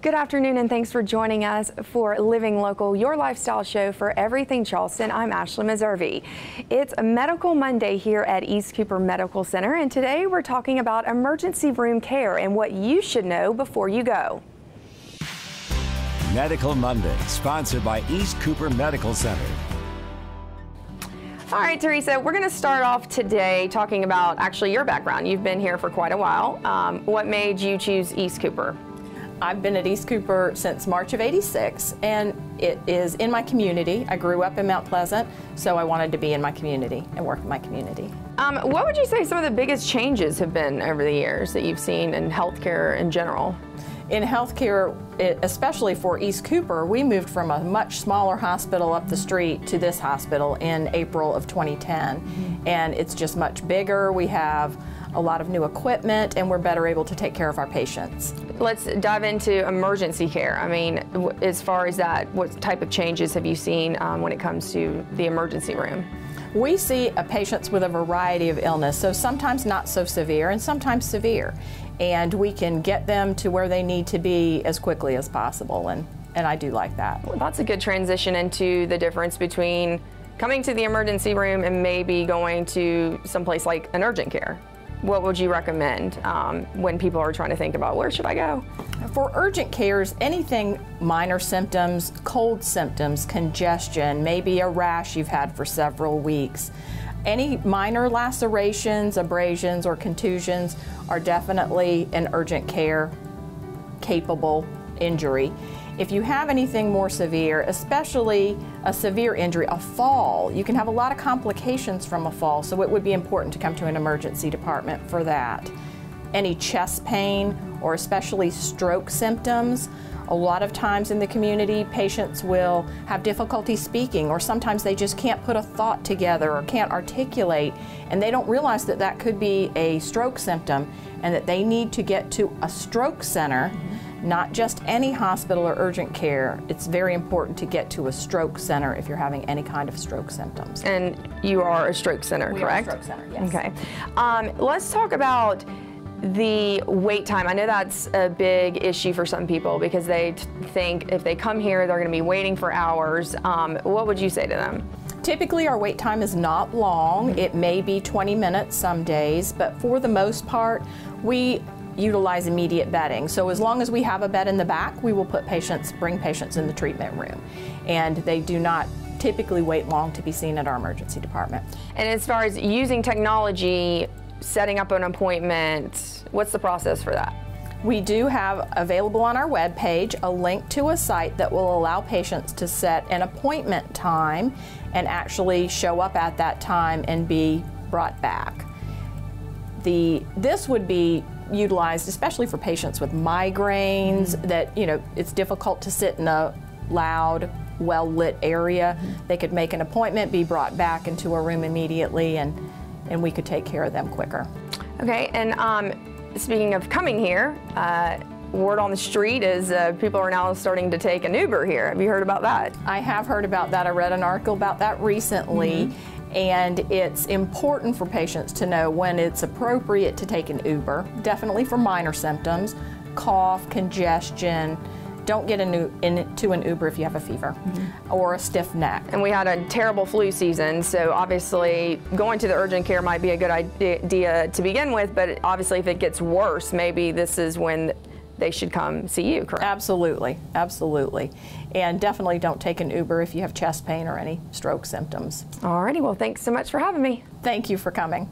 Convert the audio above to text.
Good afternoon and thanks for joining us for Living Local, your lifestyle show for everything Charleston. I'm Ashley Meservey. It's a Medical Monday here at East Cooper Medical Center, and today we're talking about emergency room care and what you should know before you go. Medical Monday, sponsored by East Cooper Medical Center. All right, Teresa, we're going to start off today talking about actually your background. You've been here for quite a while. What made you choose East Cooper? I've been at East Cooper since March of '86, and it is in my community. I grew up in Mount Pleasant, so I wanted to be in my community and work in my community. What would you say some of the biggest changes have been over the years that you've seen in healthcare in general? In healthcare, especially for East Cooper, we moved from a much smaller hospital up the street to this hospital in April of 2010. And it's just much bigger. We have a lot of new equipment, and we're better able to take care of our patients. Let's dive into emergency care. I mean, as far as that, what type of changes have you seen when it comes to the emergency room? We see patients with a variety of illness, so sometimes not so severe and sometimes severe. And we can get them to where they need to be as quickly as possible, and I do like that. Well, that's a good transition into the difference between coming to the emergency room and maybe going to someplace like an urgent care. What would you recommend when people are trying to think about where should I go? For urgent cares, anything minor symptoms, cold symptoms, congestion, maybe a rash you've had for several weeks, any minor lacerations, abrasions, or contusions are definitely an urgent care capable injury. If you have anything more severe, especially a severe injury, a fall, you can have a lot of complications from a fall, so it would be important to come to an emergency department for that. Any chest pain or especially stroke symptoms, a lot of times in the community, patients will have difficulty speaking, or sometimes they just can't put a thought together or can't articulate, and they don't realize that that could be a stroke symptom and that they need to get to a stroke center. Not just any hospital or urgent care. It's very important to get to a stroke center if you're having any kind of stroke symptoms. And you are a stroke center, correct? We are a stroke center, yes. Okay. Let's talk about the wait time. I know that's a big issue for some people because they think if they come here, they're going to be waiting for hours. What would you say to them? Typically, our wait time is not long. It may be 20 minutes some days, but for the most part, we utilize immediate bedding. So as long as we have a bed in the back, we will bring patients in the treatment room. And they do not typically wait long to be seen at our emergency department. And as far as using technology, setting up an appointment, what's the process for that? We do have available on our webpage a link to a site that will allow patients to set an appointment time and actually show up at that time and be brought back. This would be utilized especially for patients with migraines that, it's difficult to sit in a loud, well-lit area. They could make an appointment, be brought back into a room immediately, and we could take care of them quicker. Okay, and speaking of coming here, word on the street is people are now starting to take an Uber here. Have you heard about that? I have heard about that. I read an article about that recently. And it's important for patients to know when it's appropriate to take an Uber, definitely for minor symptoms, cough, congestion. Don't get into an Uber if you have a fever or a stiff neck. And we had a terrible flu season, so obviously going to the urgent care might be a good idea to begin with, but obviously if it gets worse, maybe this is when they should come see you, correct? Absolutely, absolutely. And definitely don't take an Uber if you have chest pain or any stroke symptoms. Alrighty, well, thanks so much for having me. Thank you for coming.